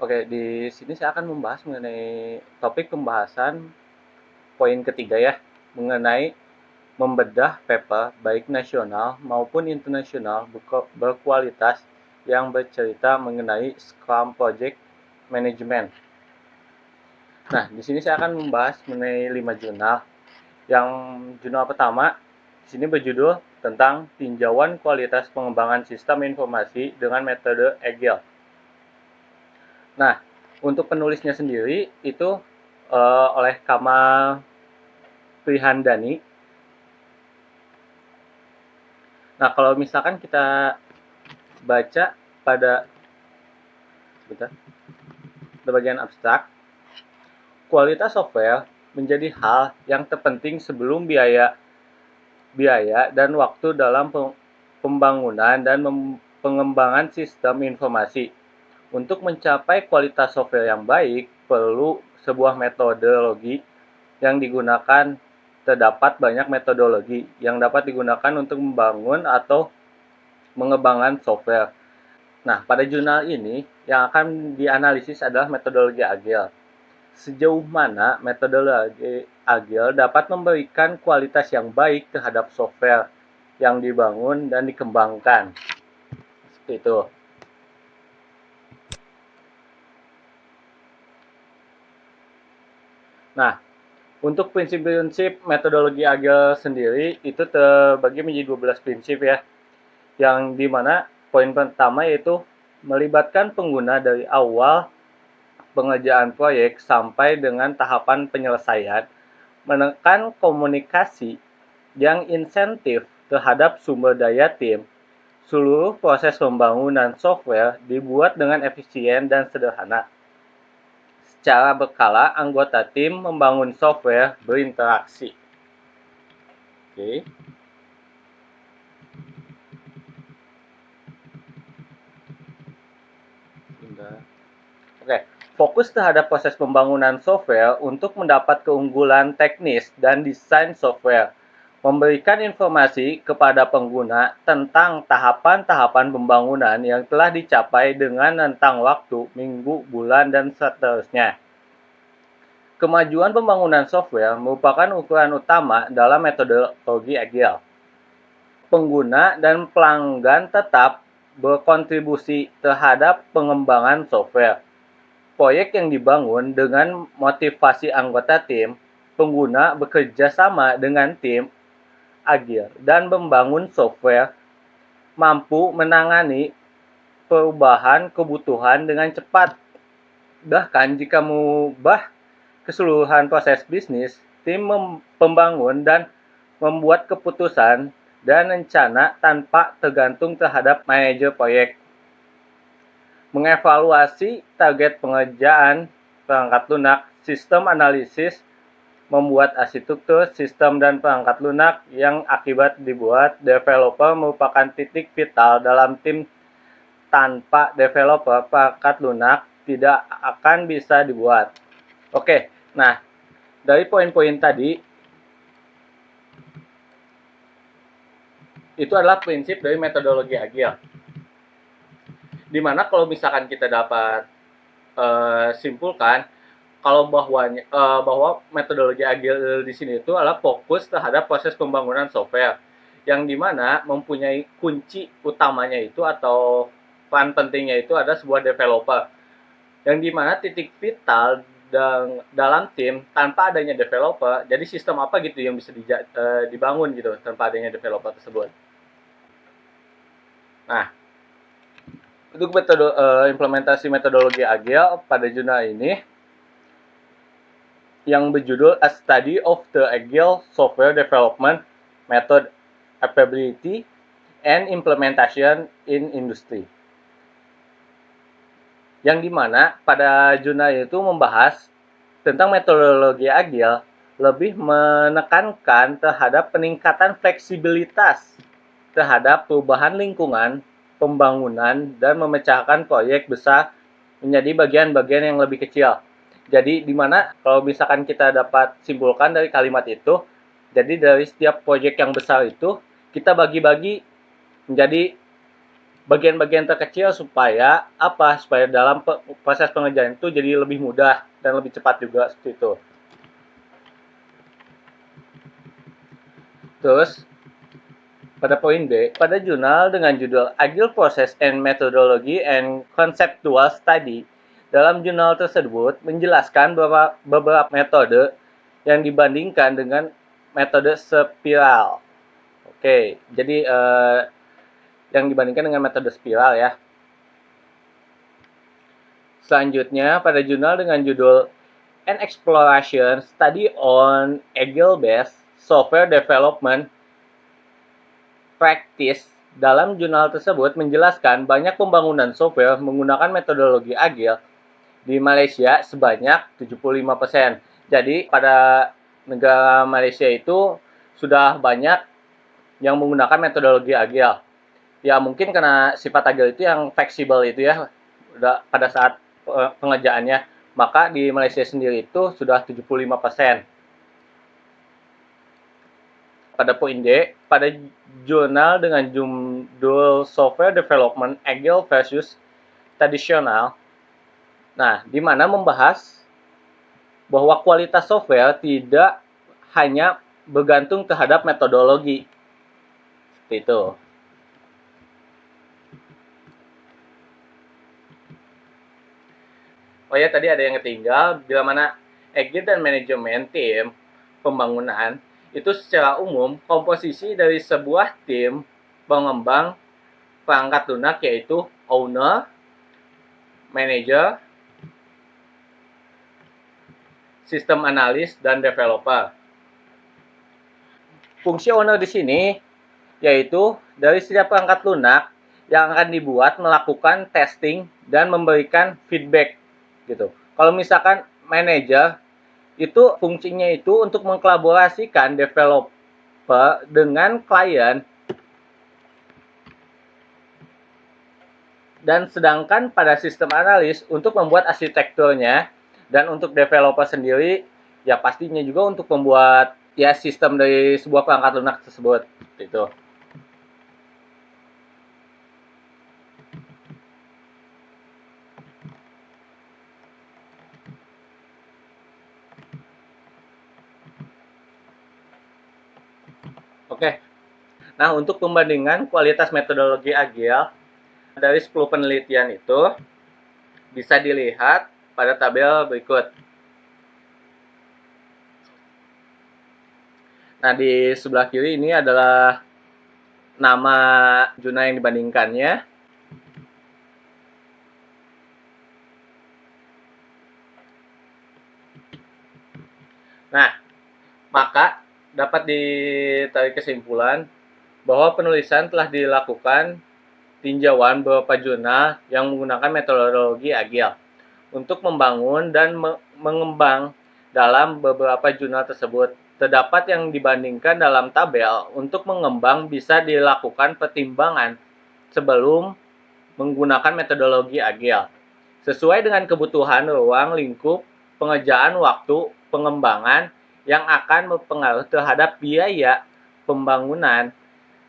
Oke, di sini saya akan membahas mengenai topik pembahasan poin ketiga ya, mengenai membedah paper baik nasional maupun internasional berkualitas yang bercerita mengenai Scrum Project Management. Nah, di sini saya akan membahas mengenai 5 jurnal. Yang jurnal pertama di sini berjudul tentang tinjauan kualitas pengembangan sistem informasi dengan metode Agile. Nah, untuk penulisnya sendiri itu oleh Kamal Prihandani. Nah, kalau misalkan kita baca pada bentar, bagian abstrak, kualitas software menjadi hal yang terpenting sebelum biaya dan waktu dalam pembangunan dan pengembangan sistem informasi. Untuk mencapai kualitas software yang baik, perlu sebuah metodologi yang digunakan. Terdapat banyak metodologi yang dapat digunakan untuk membangun atau mengembangkan software. Nah, pada jurnal ini yang akan dianalisis adalah metodologi Agile. Sejauh mana metodologi Agile dapat memberikan kualitas yang baik terhadap software yang dibangun dan dikembangkan. Seperti itu. Nah, untuk prinsip-prinsip metodologi Agile sendiri itu terbagi menjadi 12 prinsip ya. Yang dimana poin pertama yaitu melibatkan pengguna dari awal pengerjaan proyek sampai dengan tahapan penyelesaian, menekan komunikasi yang insentif terhadap sumber daya tim. Seluruh proses pembangunan software dibuat dengan efisien dan sederhana. Secara berkala, anggota tim membangun software berinteraksi. Oke. Oke. Fokus terhadap proses pembangunan software untuk mendapat keunggulan teknis dan desain software. Memberikan informasi kepada pengguna tentang tahapan-tahapan pembangunan yang telah dicapai dengan rentang waktu, minggu, bulan, dan seterusnya. Kemajuan pembangunan software merupakan ukuran utama dalam metodologi Agile. Pengguna dan pelanggan tetap berkontribusi terhadap pengembangan software. Proyek yang dibangun dengan motivasi anggota tim, pengguna bekerja sama dengan tim Agile dan membangun software mampu menangani perubahan kebutuhan dengan cepat. Bahkan jika mengubah keseluruhan proses bisnis, tim pembangun dan membuat keputusan dan rencana tanpa tergantung terhadap manajer proyek. Mengevaluasi target pengerjaan perangkat lunak, sistem analisis, membuat arsitektur sistem dan perangkat lunak yang akibat dibuat developer merupakan titik vital dalam tim. Tanpa developer, perangkat lunak tidak akan bisa dibuat. Oke, nah dari poin-poin tadi, itu adalah prinsip dari metodologi Agile. Dimana kalau misalkan kita dapat simpulkan, kalau bahwa metodologi Agile di sini itu adalah fokus terhadap proses pembangunan software, yang dimana mempunyai kunci utamanya itu atau peran pentingnya itu ada sebuah developer, yang dimana titik vital dalam tim tanpa adanya developer, jadi sistem apa gitu yang bisa dibangun gitu tanpa adanya developer tersebut. Nah, untuk implementasi metodologi Agile pada jurnal ini yang berjudul A Study of the Agile Software Development Method Applicability and Implementation in Industry. Yang dimana pada jurnal itu membahas tentang metodologi Agile lebih menekankan terhadap peningkatan fleksibilitas terhadap perubahan lingkungan, pembangunan, dan memecahkan proyek besar menjadi bagian-bagian yang lebih kecil. Jadi di mana kalau misalkan kita dapat simpulkan dari kalimat itu, jadi dari setiap proyek yang besar itu kita bagi-bagi menjadi bagian-bagian terkecil supaya apa? Supaya dalam proses pengerjaan itu jadi lebih mudah dan lebih cepat juga seperti itu. Terus pada poin B, pada jurnal dengan judul Agile Process and Methodology and Conceptual Study, dalam jurnal tersebut menjelaskan beberapa metode yang dibandingkan dengan metode spiral. Oke, jadi yang dibandingkan dengan metode spiral ya. Selanjutnya, pada jurnal dengan judul An Exploration Study on Agile-Based Software Development Practice, dalam jurnal tersebut menjelaskan banyak pembangunan software menggunakan metodologi Agile di Malaysia sebanyak 75%. Jadi pada negara Malaysia itu sudah banyak yang menggunakan metodologi Agile. Ya mungkin karena sifat Agile itu yang fleksibel itu ya, pada saat pengerjaannya. Maka di Malaysia sendiri itu sudah 75%. Pada poin D, pada jurnal dengan judul Software Development Agile versus Tradisional, nah, di mana membahas bahwa kualitas software tidak hanya bergantung terhadap metodologi. Seperti itu. Oh ya, tadi ada yang ketinggal, bila mana Agile dan manajemen tim pembangunan itu secara umum komposisi dari sebuah tim pengembang perangkat lunak, yaitu owner, manager, sistem analis, dan developer. Fungsi owner di sini yaitu dari setiap perangkat lunak yang akan dibuat melakukan testing dan memberikan feedback gitu. Kalau misalkan manager itu fungsinya itu untuk mengkolaborasikan developer dengan klien, dan sedangkan pada sistem analis untuk membuat arsitekturnya, dan untuk developer sendiri ya pastinya juga untuk membuat ya sistem dari sebuah perangkat lunak tersebut gitu. Oke. Nah, untuk pembandingan kualitas metodologi Agile dari 10 penelitian itu bisa dilihat pada tabel berikut. Nah, di sebelah kiri ini adalah nama jurnal yang dibandingkannya. Nah, maka dapat ditarik kesimpulan bahwa penulisan telah dilakukan tinjauan beberapa jurnal yang menggunakan metodologi Agile untuk membangun dan mengembang dalam beberapa jurnal tersebut. Terdapat yang dibandingkan dalam tabel. Untuk mengembang bisa dilakukan pertimbangan sebelum menggunakan metodologi Agile sesuai dengan kebutuhan ruang lingkup pengerjaan waktu pengembangan yang akan berpengaruh terhadap biaya pembangunan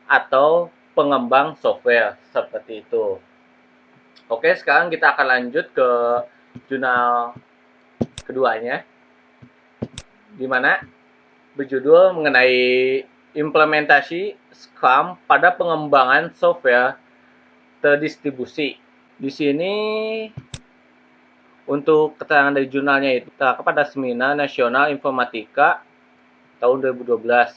atau pengembang software seperti itu. Oke, sekarang kita akan lanjut ke jurnal keduanya, di mana berjudul mengenai implementasi Scrum pada pengembangan software terdistribusi. Di sini untuk keterangan dari jurnalnya itu kepada Seminar Nasional Informatika tahun 2012,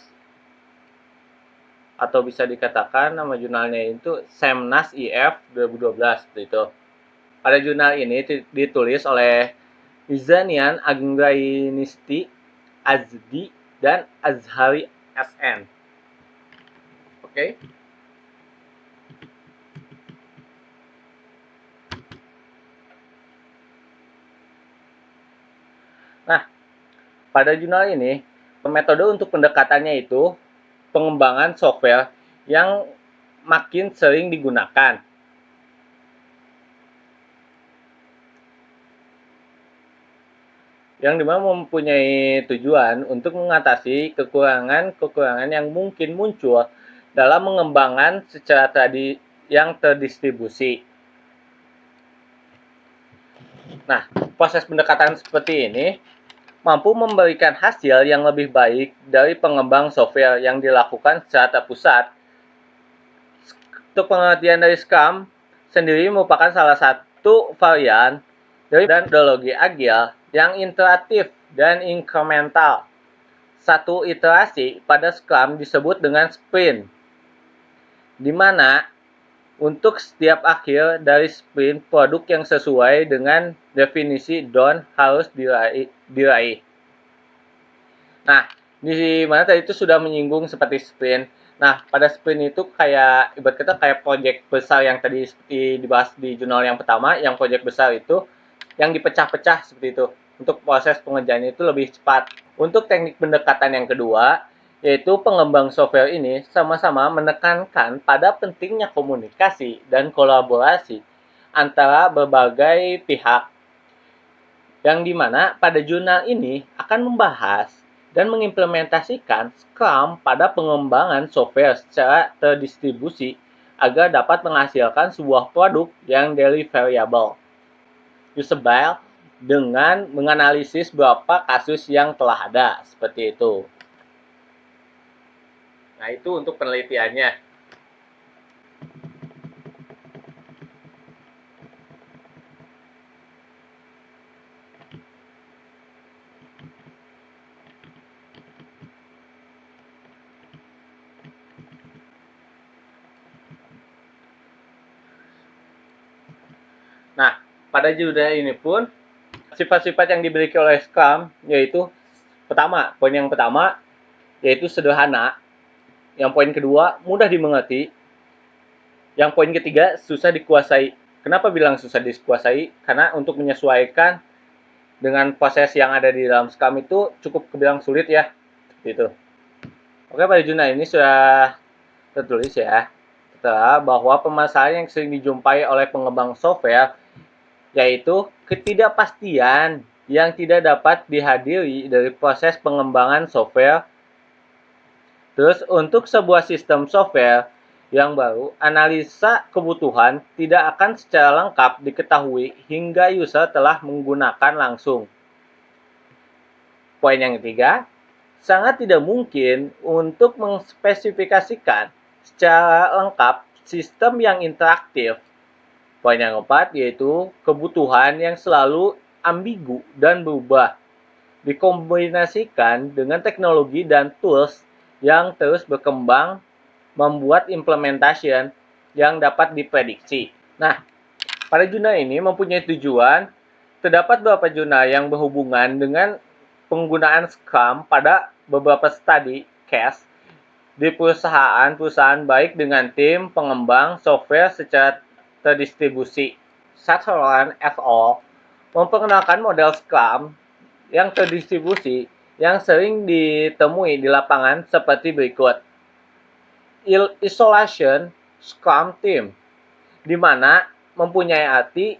atau bisa dikatakan nama jurnalnya itu Semnas IF 2012 itu. Pada jurnal ini ditulis oleh Izanian Anggrainisti, Azdi, dan Azhari SN. Oke. Nah, pada jurnal ini, metode untuk pendekatannya itu pengembangan software yang makin sering digunakan. Yang dimana mempunyai tujuan untuk mengatasi kekurangan-kekurangan yang mungkin muncul dalam mengembangkan secara yang terdistribusi. Nah, proses pendekatan seperti ini mampu memberikan hasil yang lebih baik dari pengembang software yang dilakukan secara terpusat. Untuk pengertian dari Scrum sendiri merupakan salah satu varian dari metodologi agile yang iteratif dan incremental. Satu iterasi pada Scrum disebut dengan sprint, di mana untuk setiap akhir dari sprint, produk yang sesuai dengan definisi DON harus diraih. Nah, di mana tadi itu sudah menyinggung seperti sprint. Nah, pada sprint itu kayak ibarat kata kayak proyek besar yang tadi seperti dibahas di jurnal yang pertama, yang proyek besar itu yang dipecah-pecah seperti itu. Untuk proses pengerjaannya itu lebih cepat. Untuk teknik pendekatan yang kedua, yaitu pengembang software ini sama-sama menekankan pada pentingnya komunikasi dan kolaborasi antara berbagai pihak, yang dimana pada jurnal ini akan membahas dan mengimplementasikan Scrum pada pengembangan software secara terdistribusi agar dapat menghasilkan sebuah produk yang deliverable, usable, dengan menganalisis beberapa kasus yang telah ada, seperti itu. Nah, itu untuk penelitiannya. Nah, pada jurnal ini pun sifat-sifat yang dimiliki oleh Scrum yaitu poin yang pertama yaitu sederhana. Yang poin kedua, mudah dimengerti. Yang poin ketiga, susah dikuasai. Kenapa bilang susah dikuasai? Karena untuk menyesuaikan dengan proses yang ada di dalam Scrum itu cukup kebilang sulit ya. Gitu. Oke, pada jurnal ini sudah tertulis ya, bahwa permasalahan yang sering dijumpai oleh pengembang software yaitu ketidakpastian yang tidak dapat dihadiri dari proses pengembangan software. Terus untuk sebuah sistem software yang baru, analisa kebutuhan tidak akan secara lengkap diketahui hingga user telah menggunakan langsung. Poin yang ketiga, sangat tidak mungkin untuk mengspesifikasikan secara lengkap sistem yang interaktif. Poin yang keempat yaitu kebutuhan yang selalu ambigu dan berubah, dikombinasikan dengan teknologi dan tools yang terus berkembang, membuat implementation yang dapat diprediksi. Nah, pada jurnal ini mempunyai tujuan. Terdapat beberapa jurnal yang berhubungan dengan penggunaan Scrum pada beberapa studi case di perusahaan-perusahaan baik dengan tim pengembang software secara terdistribusi. Sutherland et al. Memperkenalkan model Scrum yang terdistribusi yang sering ditemui di lapangan seperti berikut. Isolation Scrum Team, di mana mempunyai arti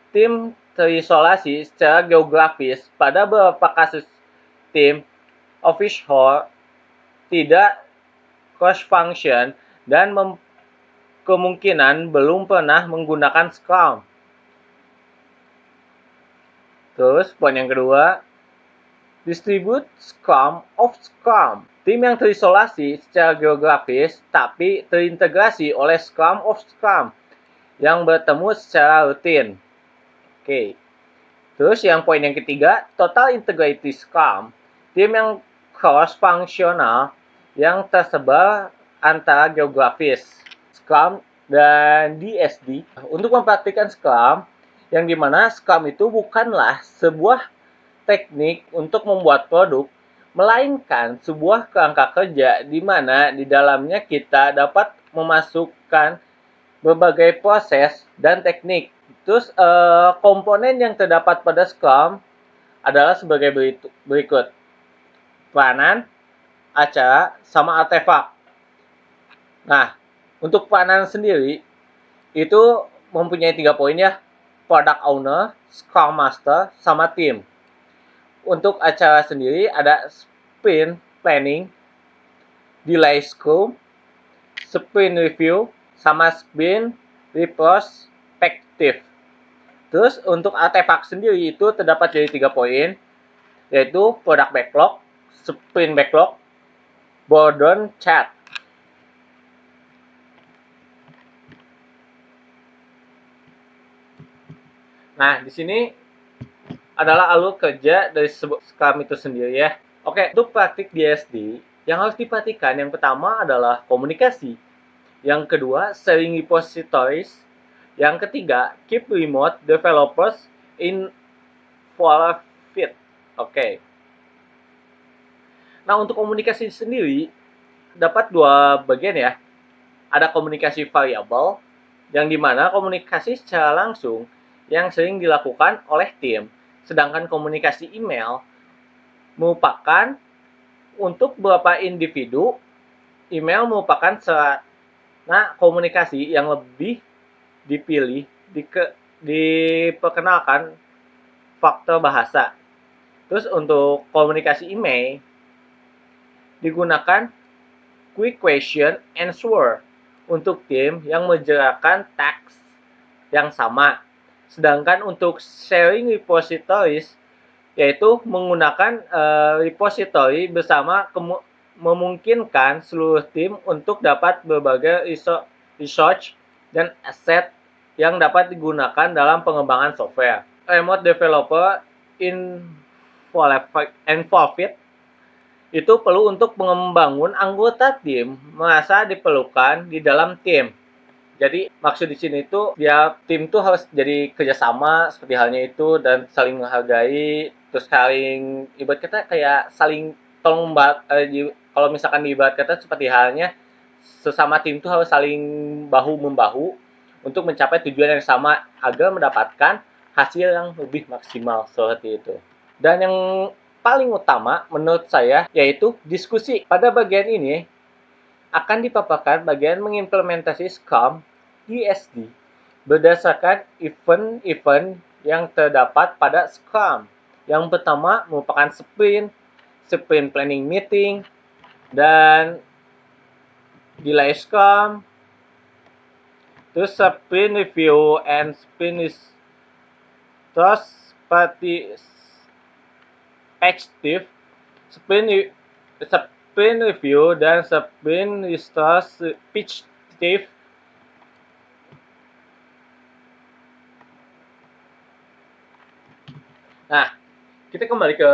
tim terisolasi secara geografis. Pada beberapa kasus tim offshore tidak cross-function dan kemungkinan belum pernah menggunakan Scrum. Terus poin yang kedua, distribute Scrum of Scrum. Tim yang terisolasi secara geografis tapi terintegrasi oleh Scrum of Scrum yang bertemu secara rutin. Oke. Terus yang poin yang ketiga, total integrity Scrum. Tim yang cross-functional yang tersebar antara geografis. Scrum dan DSD. Untuk mempraktikkan Scrum, yang dimana Scrum itu bukanlah sebuah teknik untuk membuat produk, melainkan sebuah kerangka kerja di mana di dalamnya kita dapat memasukkan berbagai proses dan teknik. Terus komponen yang terdapat pada Scrum adalah sebagai berikut. Peranan, acara, sama artefak. Nah, untuk peranan sendiri itu mempunyai 3 poin ya. Product Owner, Scrum Master, sama tim. Untuk acara sendiri ada Sprint Planning, Delay Scrum, Sprint Review, sama sprint retrospective. Terus untuk artefak sendiri itu terdapat dari 3 poin, yaitu product backlog, sprint backlog, boredom chat. Nah, di sini adalah alur kerja dari Scrum itu sendiri ya. Oke, untuk praktik DSD, yang harus diperhatikan yang pertama adalah komunikasi. Yang kedua, sharing repositories. Yang ketiga, keep remote developers involved. Oke. Nah, untuk komunikasi sendiri, dapat dua bagian ya. Ada komunikasi variabel, yang dimana komunikasi secara langsung yang sering dilakukan oleh tim. Sedangkan komunikasi email merupakan untuk beberapa individu, email merupakan sarana komunikasi yang lebih dipilih, diperkenalkan faktor bahasa. Terus untuk komunikasi email digunakan quick question answer untuk tim yang mengerjakan teks yang sama. Sedangkan untuk sharing repositories yaitu menggunakan repository bersama memungkinkan seluruh tim untuk dapat berbagai research dan aset yang dapat digunakan dalam pengembangan software. Remote developer involved itu perlu untuk membangun anggota tim merasa diperlukan di dalam tim. Jadi maksud di sini itu dia tim tuh harus jadi kerjasama seperti halnya itu dan saling menghargai, terus saling ibarat kata kayak saling tolong kalau misalkan di ibarat kata seperti halnya sesama tim tuh harus saling bahu membahu untuk mencapai tujuan yang sama agar mendapatkan hasil yang lebih maksimal seperti itu. Dan yang paling utama menurut saya yaitu diskusi. Pada bagian ini akan dipaparkan bagian mengimplementasi Scrum DSD berdasarkan event-event yang terdapat pada Scrum. Yang pertama merupakan sprint planning meeting, dan delay Scrum, terus sprint review and sprint retrospective, sprint review dan sprint retrospective. Nah, kita kembali ke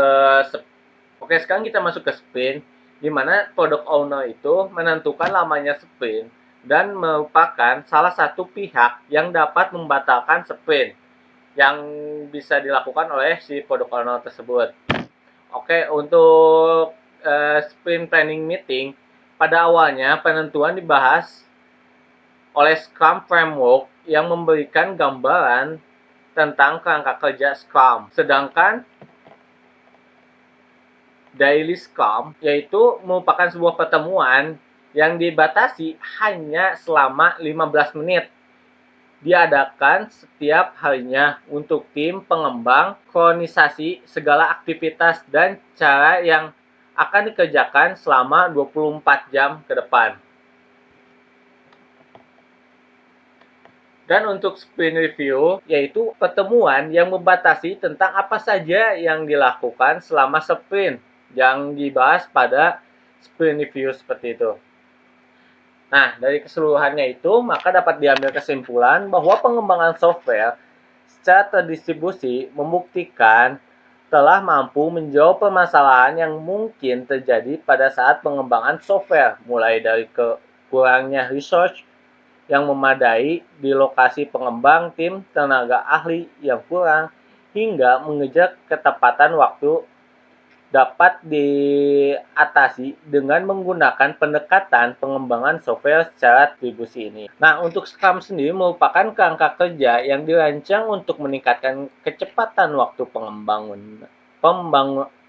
Oke, sekarang kita masuk ke sprint, di mana product owner itu menentukan lamanya sprint dan merupakan salah satu pihak yang dapat membatalkan sprint yang bisa dilakukan oleh si product owner tersebut. Oke, untuk sprint planning meeting, pada awalnya penentuan dibahas oleh Scrum Framework yang memberikan gambaran tentang kerangka kerja Scrum. Sedangkan Daily Scrum yaitu merupakan sebuah pertemuan yang dibatasi hanya selama 15 menit. Diadakan setiap harinya untuk tim pengembang, kronisasi segala aktivitas dan cara yang akan dikerjakan selama 24 jam ke depan. Dan untuk sprint review, yaitu pertemuan yang membatasi tentang apa saja yang dilakukan selama sprint yang dibahas pada sprint review seperti itu. Nah, dari keseluruhannya itu, maka dapat diambil kesimpulan bahwa pengembangan software secara terdistribusi membuktikan telah mampu menjawab permasalahan yang mungkin terjadi pada saat pengembangan software, mulai dari kurangnya research yang memadai di lokasi pengembang, tim tenaga ahli yang kurang, hingga mengejar ketepatan waktu dapat diatasi dengan menggunakan pendekatan pengembangan software secara distribusi ini. Nah, untuk Scrum sendiri merupakan kerangka kerja yang dirancang untuk meningkatkan kecepatan waktu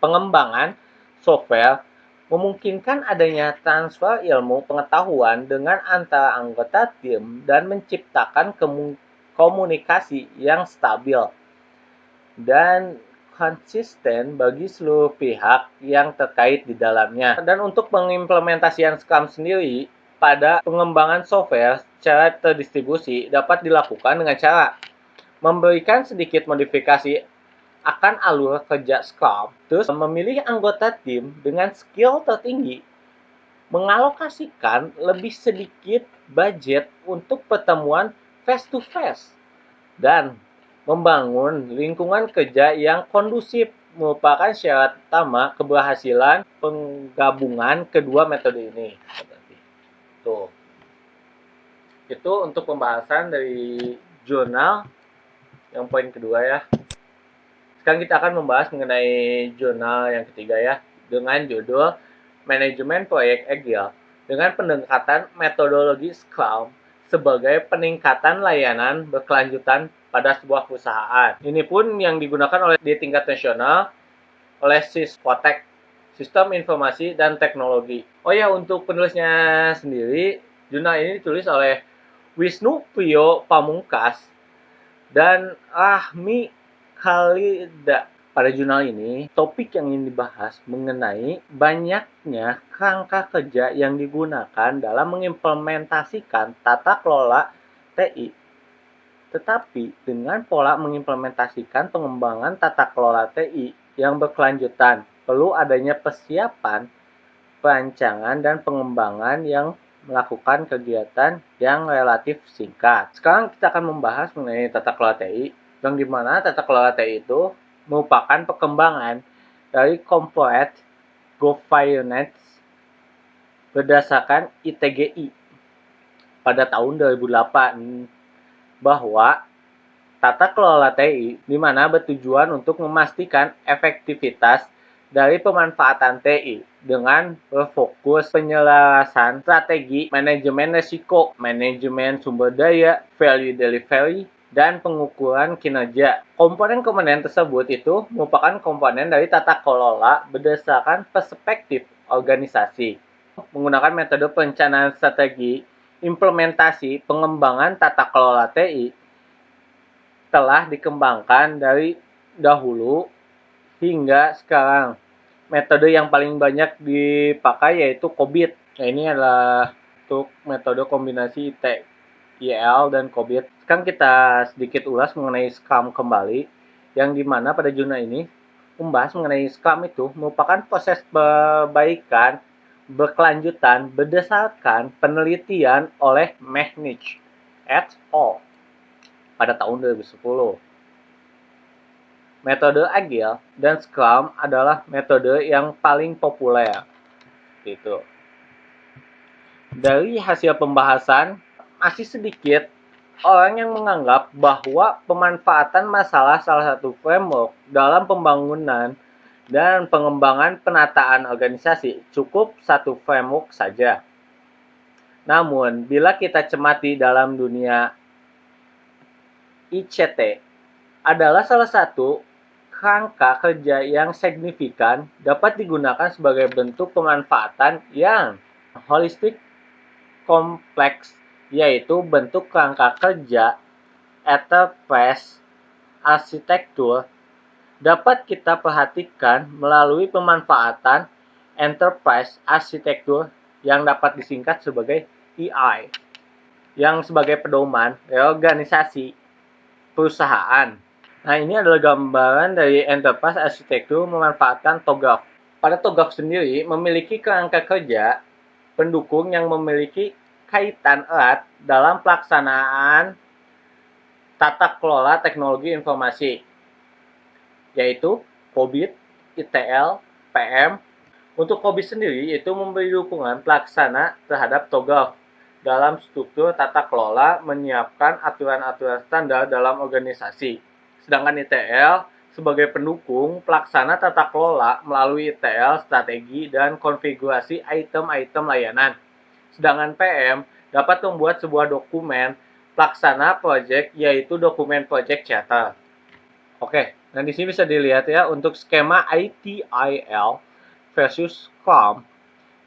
pengembangan software, memungkinkan adanya transfer ilmu pengetahuan dengan antara anggota tim dan menciptakan komunikasi yang stabil dan konsisten bagi seluruh pihak yang terkait di dalamnya. Dan untuk pengimplementasian Scrum sendiri, pada pengembangan software secara terdistribusi dapat dilakukan dengan cara memberikan sedikit modifikasi akan alur kerja Scrum, terus memilih anggota tim dengan skill tertinggi, mengalokasikan lebih sedikit budget untuk pertemuan face-to-face, dan membangun lingkungan kerja yang kondusif merupakan syarat utama keberhasilan penggabungan kedua metode ini. Tuh. Itu untuk pembahasan dari jurnal yang poin kedua ya. Sekarang kita akan membahas mengenai jurnal yang ketiga ya, dengan judul Manajemen Proyek Agile dengan pendekatan metodologi Scrum sebagai peningkatan layanan berkelanjutan pada sebuah perusahaan. Ini pun yang digunakan oleh di tingkat nasional oleh Sysfotek, Sistem Informasi dan Teknologi. Oh ya, untuk penulisnya sendiri, jurnal ini ditulis oleh Wisnu Priyo Pamungkas dan Ahmi Khalida. Pada jurnal ini, topik yang ingin dibahas mengenai banyaknya kerangka kerja yang digunakan dalam mengimplementasikan tata kelola TI. Tetapi dengan pola mengimplementasikan pengembangan tata kelola TI yang berkelanjutan, perlu adanya persiapan, perancangan, dan pengembangan yang melakukan kegiatan yang relatif singkat. Sekarang kita akan membahas mengenai tata kelola TI, yang dimana tata kelola TI itu merupakan perkembangan dari corporate governance berdasarkan ITGI pada tahun 2008, bahwa tata kelola TI di mana bertujuan untuk memastikan efektivitas dari pemanfaatan TI dengan berfokus penyelarasan strategi manajemen risiko, manajemen sumber daya, value delivery, dan pengukuran kinerja. Komponen-komponen tersebut itu merupakan komponen dari tata kelola berdasarkan perspektif organisasi. Menggunakan metode perencanaan strategi, implementasi, pengembangan tata kelola TI telah dikembangkan dari dahulu hingga sekarang. Metode yang paling banyak dipakai yaitu COBIT. Nah, ini adalah untuk metode kombinasi ITIL dan COBIT. Sekarang kita sedikit ulas mengenai Scrum kembali, yang dimana pada jurnal ini membahas mengenai Scrum itu merupakan proses perbaikan berkelanjutan berdasarkan penelitian oleh Magnich et al. Pada tahun 2010. Metode Agile dan Scrum adalah metode yang paling populer. Gitu. Dari hasil pembahasan, masih sedikit orang yang menganggap bahwa pemanfaatan masalah salah satu framework dalam pembangunan dan pengembangan penataan organisasi cukup satu framework saja. Namun, bila kita cermati dalam dunia ICT adalah salah satu kerangka kerja yang signifikan dapat digunakan sebagai bentuk pemanfaatan yang holistik kompleks, yaitu bentuk kerangka kerja enterprise arsitektur dapat kita perhatikan melalui pemanfaatan enterprise arsitektur yang dapat disingkat sebagai EI, yang sebagai pedoman reorganisasi perusahaan. Nah, ini adalah gambaran dari enterprise arsitektur memanfaatkan TOGAF. Pada TOGAF sendiri memiliki kerangka kerja pendukung yang memiliki kaitan erat dalam pelaksanaan tata kelola teknologi informasi, yaitu COBIT, ITL, PM. Untuk COBIT sendiri itu memberi dukungan pelaksana terhadap TOGAF dalam struktur tata kelola, menyiapkan aturan-aturan standar dalam organisasi. Sedangkan ITL sebagai pendukung pelaksana tata kelola melalui ITL, strategi, dan konfigurasi item-item layanan. Sedangkan PM dapat membuat sebuah dokumen pelaksana project, yaitu dokumen project charter. Oke, nah di sini bisa dilihat ya untuk skema ITIL versus Scrum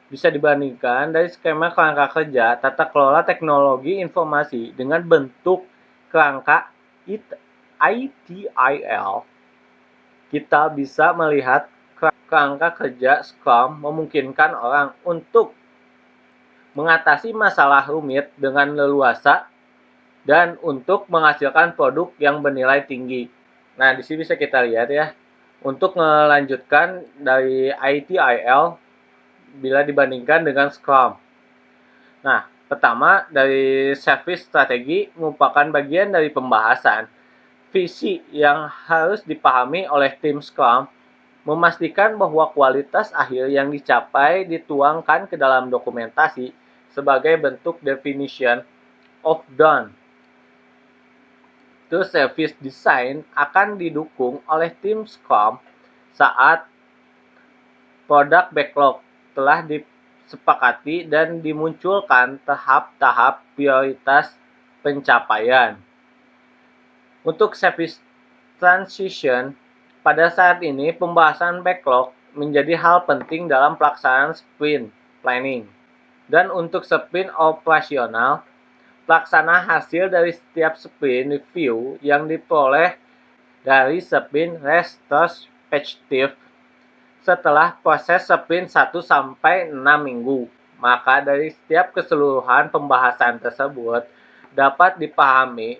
bisa dibandingkan dari skema kerangka kerja tata kelola teknologi informasi dengan bentuk kerangka ITIL. Kita bisa melihat kerangka kerja Scrum memungkinkan orang untuk mengatasi masalah rumit dengan leluasa, dan untuk menghasilkan produk yang bernilai tinggi. Nah, di sini bisa kita lihat ya, untuk melanjutkan dari ITIL bila dibandingkan dengan Scrum. Nah, pertama dari service strategi merupakan bagian dari pembahasan visi yang harus dipahami oleh tim Scrum, memastikan bahwa kualitas akhir yang dicapai dituangkan ke dalam dokumentasi sebagai bentuk definition of done. Terus service design akan didukung oleh tim Scrum saat produk backlog telah disepakati dan dimunculkan tahap-tahap prioritas pencapaian. Untuk service transition, pada saat ini pembahasan backlog menjadi hal penting dalam pelaksanaan sprint planning. Dan untuk sprint operasional, pelaksana hasil dari setiap sprint review yang diperoleh dari sprint retrospective setelah proses sprint 1 sampai 6 minggu. Maka dari setiap keseluruhan pembahasan tersebut dapat dipahami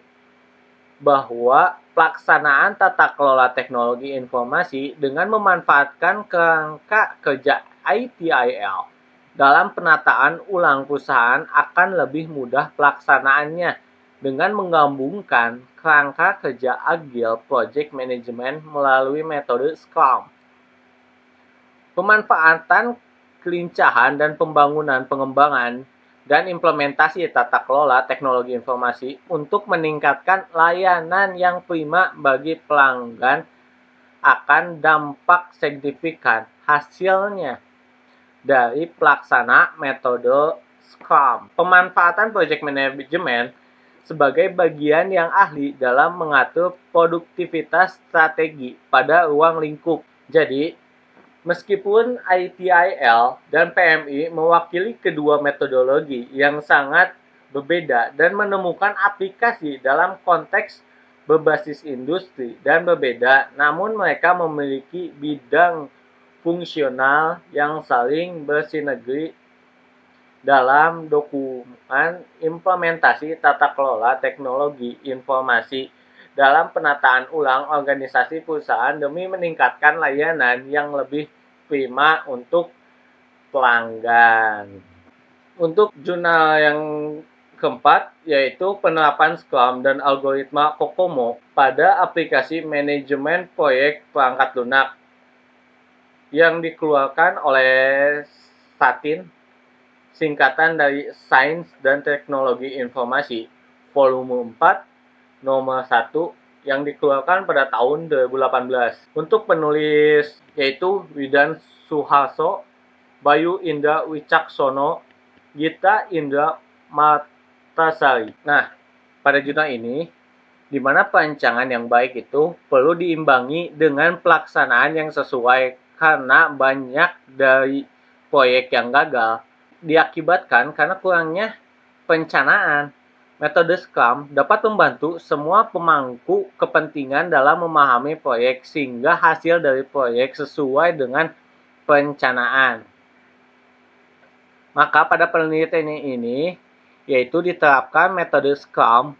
bahwa pelaksanaan tata kelola teknologi informasi dengan memanfaatkan kerangka kerja ITIL dalam penataan ulang perusahaan akan lebih mudah pelaksanaannya dengan menggabungkan kerangka kerja Agile Project Management melalui metode Scrum. Pemanfaatan kelincahan dan pembangunan pengembangan dan implementasi tata kelola teknologi informasi untuk meningkatkan layanan yang prima bagi pelanggan akan dampak signifikan hasilnya dari pelaksana metode Scrum. Pemanfaatan project management sebagai bagian yang ahli dalam mengatur produktivitas strategi pada ruang lingkup. Jadi, meskipun ITIL dan PMI mewakili kedua metodologi yang sangat berbeda dan menemukan aplikasi dalam konteks berbasis industri dan berbeda, namun mereka memiliki bidang fungsional yang saling bersinergi dalam dokumen implementasi tata kelola teknologi informasi dalam penataan ulang organisasi perusahaan demi meningkatkan layanan yang lebih prima untuk pelanggan. Untuk jurnal yang keempat, yaitu penerapan Scrum dan algoritma Kokomo pada aplikasi manajemen proyek perangkat lunak yang dikeluarkan oleh SATIN, singkatan dari Sains dan Teknologi Informasi, volume 4, nomor 1, yang dikeluarkan pada tahun 2018. Untuk penulis yaitu Widan Suharso, Bayu Indra Wicaksono, Gita Indra Matasari. Nah, pada jurnal ini, di mana perancangan yang baik itu perlu diimbangi dengan pelaksanaan yang sesuai karena banyak dari proyek yang gagal diakibatkan karena kurangnya perencanaan. Metode Scrum dapat membantu semua pemangku kepentingan dalam memahami proyek sehingga hasil dari proyek sesuai dengan perencanaan. Maka pada penelitian ini yaitu diterapkan metode Scrum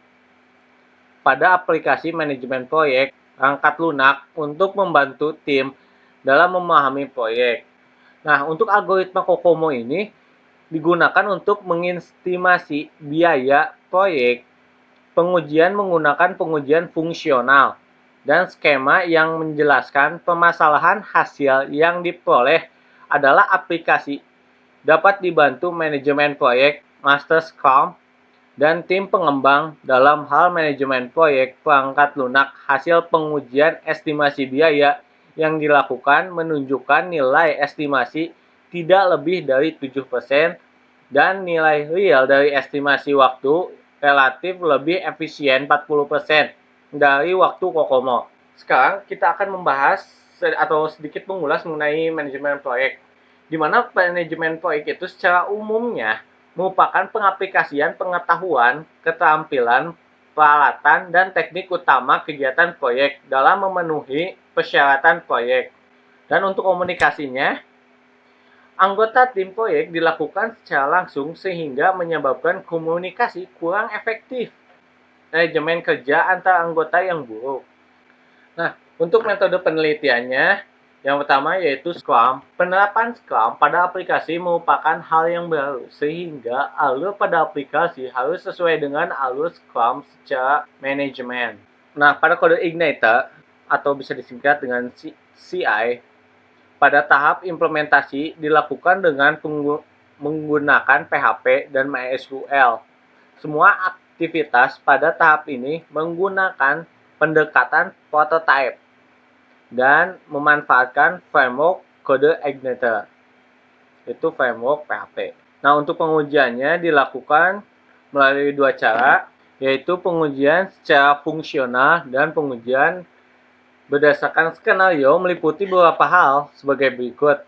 pada aplikasi manajemen proyek perangkat lunak untuk membantu tim dalam memahami proyek. Nah, untuk algoritma Kokomo ini digunakan untuk mengestimasi biaya proyek, pengujian menggunakan pengujian fungsional, dan skema yang menjelaskan permasalahan hasil yang diperoleh adalah aplikasi dapat dibantu manajemen proyek, master Scrum, dan tim pengembang dalam hal manajemen proyek perangkat lunak. Hasil pengujian estimasi biaya yang dilakukan menunjukkan nilai estimasi tidak lebih dari 7% dan nilai real dari estimasi waktu relatif lebih efisien 40% dari waktu Kokomo. Sekarang kita akan membahas atau sedikit mengulas mengenai manajemen proyek, di mana manajemen proyek itu secara umumnya merupakan pengaplikasian pengetahuan, keterampilan, peralatan, dan teknik utama kegiatan proyek dalam memenuhi persyaratan proyek. Dan untuk komunikasinya, anggota tim proyek dilakukan secara langsung sehingga menyebabkan komunikasi kurang efektif, manajemen kerja antar anggota yang buruk. Nah, untuk metode penelitiannya, yang pertama yaitu Scrum. Penerapan Scrum pada aplikasi merupakan hal yang baru, sehingga alur pada aplikasi harus sesuai dengan alur Scrum secara manajemen. Nah, pada kode Igniter, atau bisa disingkat dengan CI, pada tahap implementasi dilakukan dengan menggunakan PHP dan MySQL. Semua aktivitas pada tahap ini menggunakan pendekatan prototype dan memanfaatkan framework kode Igniter, itu framework PHP. Nah, untuk pengujiannya dilakukan melalui dua cara, yaitu pengujian secara fungsional dan pengujian berdasarkan skenario meliputi beberapa hal sebagai berikut.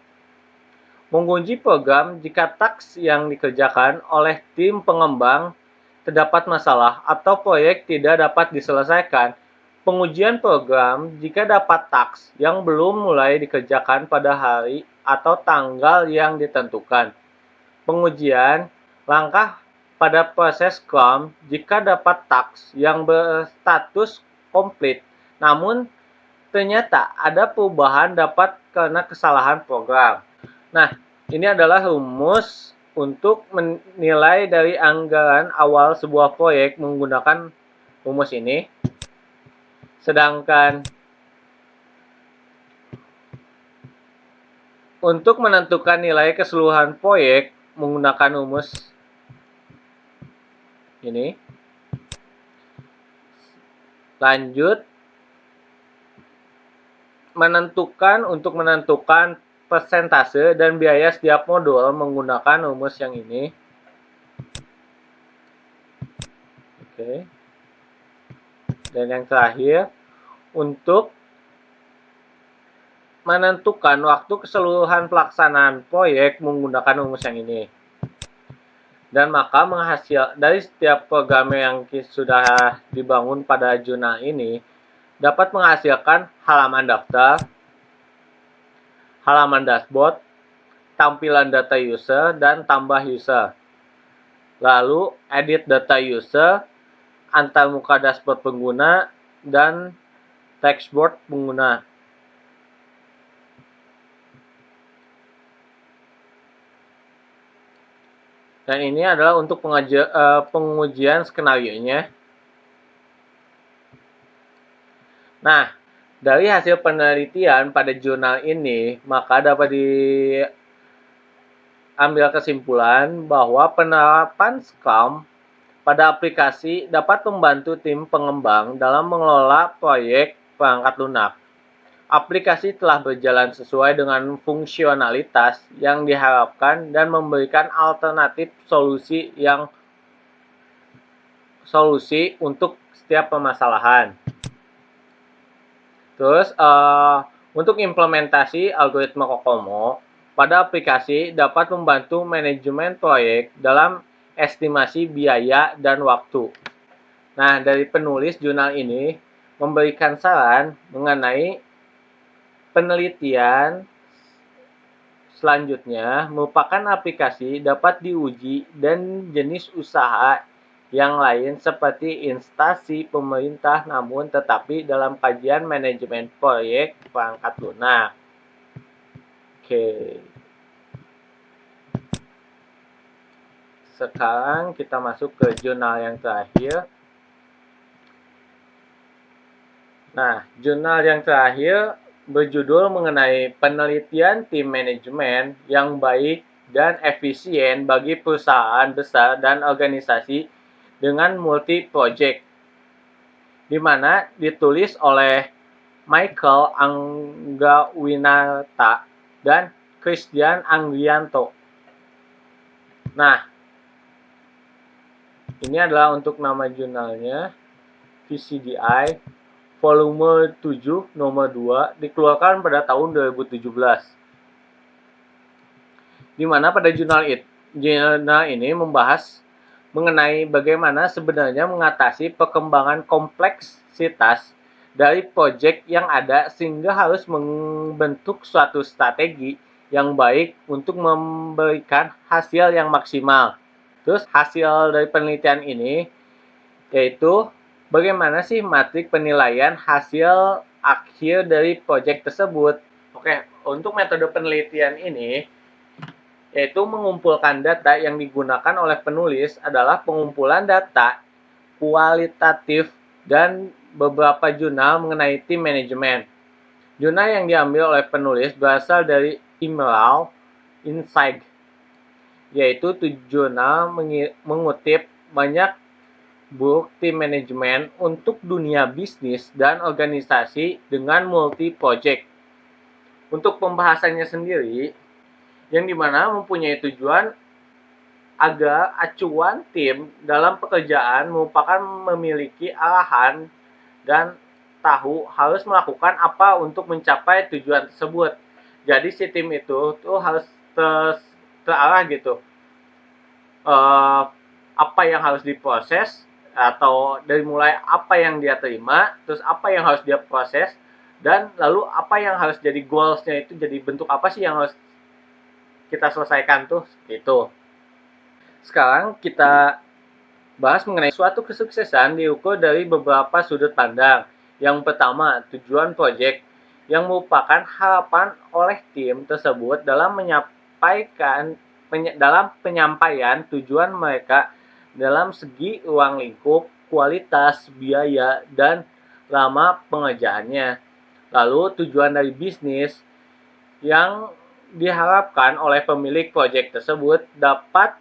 Menguji program jika taks yang dikerjakan oleh tim pengembang terdapat masalah atau proyek tidak dapat diselesaikan. Pengujian program jika dapat taks yang belum mulai dikerjakan pada hari atau tanggal yang ditentukan. Pengujian langkah pada proses Scrum jika dapat taks yang berstatus komplit, namun ternyata ada perubahan dapat karena kesalahan program. Nah, ini adalah rumus untuk menilai dari anggaran awal sebuah proyek menggunakan rumus ini. Sedangkan untuk menentukan nilai keseluruhan proyek menggunakan rumus ini. Lanjut, untuk menentukan persentase dan biaya setiap modul menggunakan rumus yang ini. Oke. Dan yang terakhir, untuk menentukan waktu keseluruhan pelaksanaan proyek menggunakan rumus yang ini. Dan maka dari setiap program yang sudah dibangun pada jurnal ini dapat menghasilkan halaman daftar, halaman dashboard, tampilan data user, dan tambah user. Lalu, edit data user, antarmuka dashboard pengguna, dan dashboard pengguna. Dan ini adalah untuk pengujian skenario-nya. Nah, dari hasil penelitian pada jurnal ini, maka dapat diambil kesimpulan bahwa penerapan Scrum pada aplikasi dapat membantu tim pengembang dalam mengelola proyek perangkat lunak. Aplikasi telah berjalan sesuai dengan fungsionalitas yang diharapkan dan memberikan alternatif solusi untuk setiap permasalahan. Terus, untuk implementasi algoritma Kokomo pada aplikasi dapat membantu manajemen proyek dalam estimasi biaya dan waktu. Nah, dari penulis jurnal ini memberikan saran mengenai penelitian selanjutnya merupakan aplikasi dapat diuji dan jenis usaha yang lain seperti instansi pemerintah namun tetapi dalam kajian manajemen proyek perangkat lunak. Oke. Sekarang kita masuk ke jurnal yang terakhir. Nah, jurnal yang terakhir berjudul mengenai penelitian tim manajemen yang baik dan efisien bagi perusahaan besar dan organisasi dengan multi-project, di mana ditulis oleh Michael Anggawinata dan Christian Anggianto. Nah, ini adalah untuk nama jurnalnya, VCDI, volume 7, nomor 2, dikeluarkan pada tahun 2017. Di mana pada jurnal ini membahas mengenai bagaimana sebenarnya mengatasi perkembangan kompleksitas dari proyek yang ada sehingga harus membentuk suatu strategi yang baik untuk memberikan hasil yang maksimal. Terus hasil dari penelitian ini yaitu bagaimana sih matrik penilaian hasil akhir dari proyek tersebut. Oke, untuk metode penelitian ini yaitu mengumpulkan data yang digunakan oleh penulis adalah pengumpulan data kualitatif dan beberapa jurnal mengenai tim manajemen. Jurnal yang diambil oleh penulis berasal dari Emerald Insight, yaitu jurnal mengutip banyak buku tim manajemen untuk dunia bisnis dan organisasi dengan multi-project. Untuk pembahasannya sendiri, yang dimana mempunyai tujuan agar acuan tim dalam pekerjaan merupakan memiliki arahan dan tahu harus melakukan apa untuk mencapai tujuan tersebut. Jadi si tim itu tuh harus terarah gitu. Apa yang harus diproses atau dari mulai apa yang dia terima, terus apa yang harus dia proses, dan lalu apa yang harus jadi goals-nya itu jadi bentuk apa sih yang harus kita selesaikan tuh itu. Sekarang kita bahas mengenai suatu kesuksesan diukur dari beberapa sudut pandang. Yang pertama, tujuan proyek yang merupakan harapan oleh tim tersebut dalam penyampaian tujuan mereka dalam segi ruang lingkup, kualitas, biaya, dan lama pengerjaannya. Lalu tujuan dari bisnis yang diharapkan oleh pemilik proyek tersebut dapat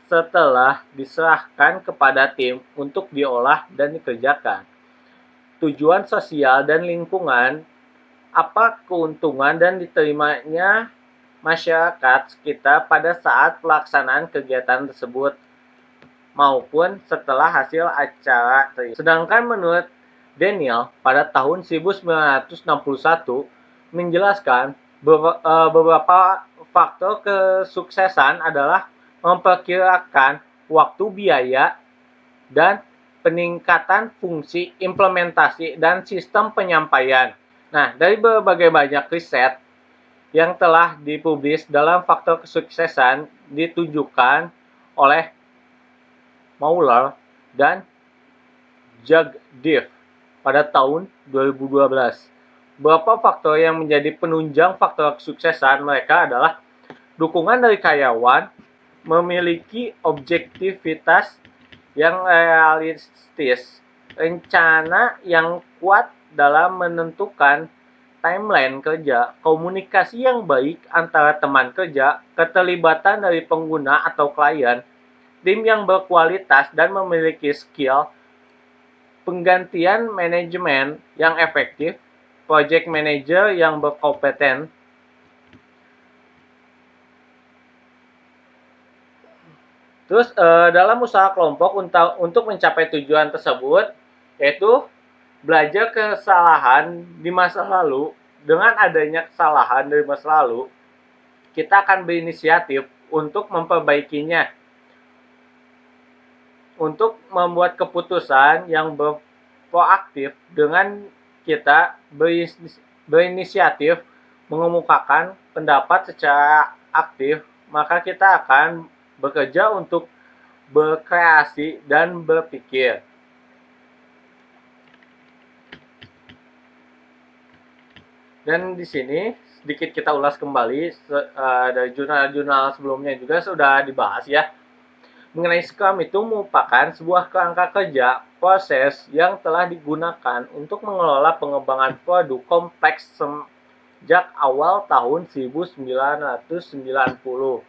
setelah diserahkan kepada tim untuk diolah dan dikerjakan. Tujuan sosial dan lingkungan, apa keuntungan dan diterimanya masyarakat sekitar pada saat pelaksanaan kegiatan tersebut maupun setelah hasil acara. Sedangkan menurut Daniel pada tahun 1961 menjelaskan beberapa faktor kesuksesan adalah memperkirakan waktu, biaya, dan peningkatan fungsi, implementasi, dan sistem penyampaian. Nah, dari berbagai banyak riset yang telah dipublis dalam faktor kesuksesan ditunjukkan oleh Mauller dan Jagdeev pada tahun 2012. Beberapa faktor yang menjadi penunjang faktor kesuksesan mereka adalah dukungan dari karyawan, memiliki objektivitas yang realistis, rencana yang kuat dalam menentukan timeline kerja, komunikasi yang baik antara teman kerja, keterlibatan dari pengguna atau klien, tim yang berkualitas dan memiliki skill, penggantian manajemen yang efektif, project manager yang berkompeten. Terus dalam usaha kelompok untuk mencapai tujuan tersebut, yaitu belajar kesalahan di masa lalu. Dengan adanya kesalahan dari masa lalu, kita akan berinisiatif untuk memperbaikinya, untuk membuat keputusan yang proaktif. Dengan kita berinisiatif mengemukakan pendapat secara aktif, maka kita akan bekerja untuk berkreasi dan berpikir. Dan di sini sedikit kita ulas kembali dari jurnal-jurnal sebelumnya juga sudah dibahas ya. Mengenai Scrum itu merupakan sebuah kerangka kerja proses yang telah digunakan untuk mengelola pengembangan produk kompleks sejak awal tahun 1990.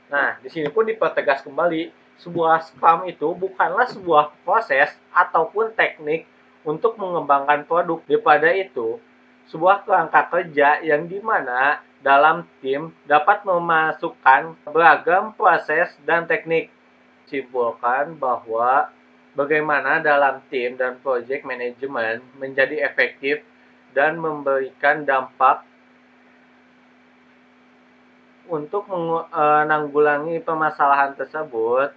Nah, di sini pun dipertegas kembali, sebuah Scrum itu bukanlah sebuah proses ataupun teknik untuk mengembangkan produk. Daripada itu, sebuah kerangka kerja yang dimana dalam tim dapat memasukkan beragam proses dan teknik. Simpulkan bahwa bagaimana dalam tim dan project management menjadi efektif dan memberikan dampak untuk menanggulangi permasalahan tersebut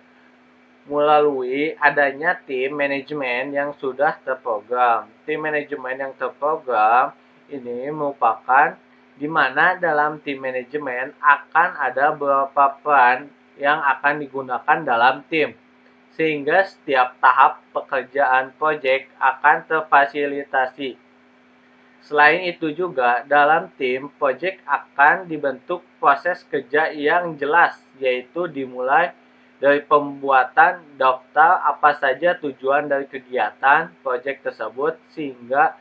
melalui adanya tim manajemen yang sudah terprogram. Tim manajemen yang terprogram ini merupakan di mana dalam tim manajemen akan ada beberapa peran yang akan digunakan dalam tim, sehingga setiap tahap pekerjaan proyek akan terfasilitasi. Selain itu juga, dalam tim, proyek akan dibentuk proses kerja yang jelas, yaitu dimulai dari pembuatan daftar apa saja tujuan dari kegiatan proyek tersebut, sehingga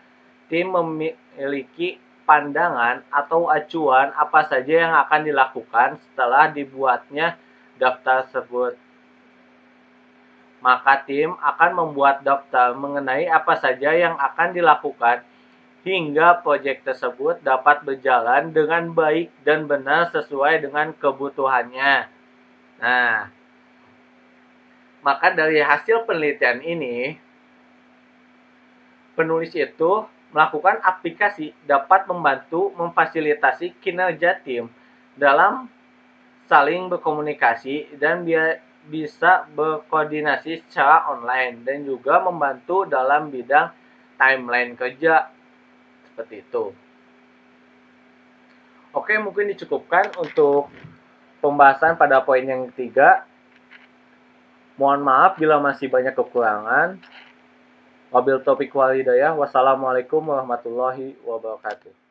tim memiliki pandangan atau acuan apa saja yang akan dilakukan setelah dibuatnya daftar tersebut. Maka tim akan membuat daftar mengenai apa saja yang akan dilakukan hingga proyek tersebut dapat berjalan dengan baik dan benar sesuai dengan kebutuhannya. Nah, maka dari hasil penelitian ini, penulis itu melakukan aplikasi dapat membantu memfasilitasi kinerja tim dalam saling berkomunikasi dan bisa berkoordinasi secara online dan juga membantu dalam bidang timeline kerja seperti itu. Oke, mungkin dicukupkan untuk pembahasan pada poin yang ketiga. Mohon maaf bila masih banyak kekurangan. Wabil taufiq wal hidayah. Wassalamualaikum warahmatullahi wabarakatuh.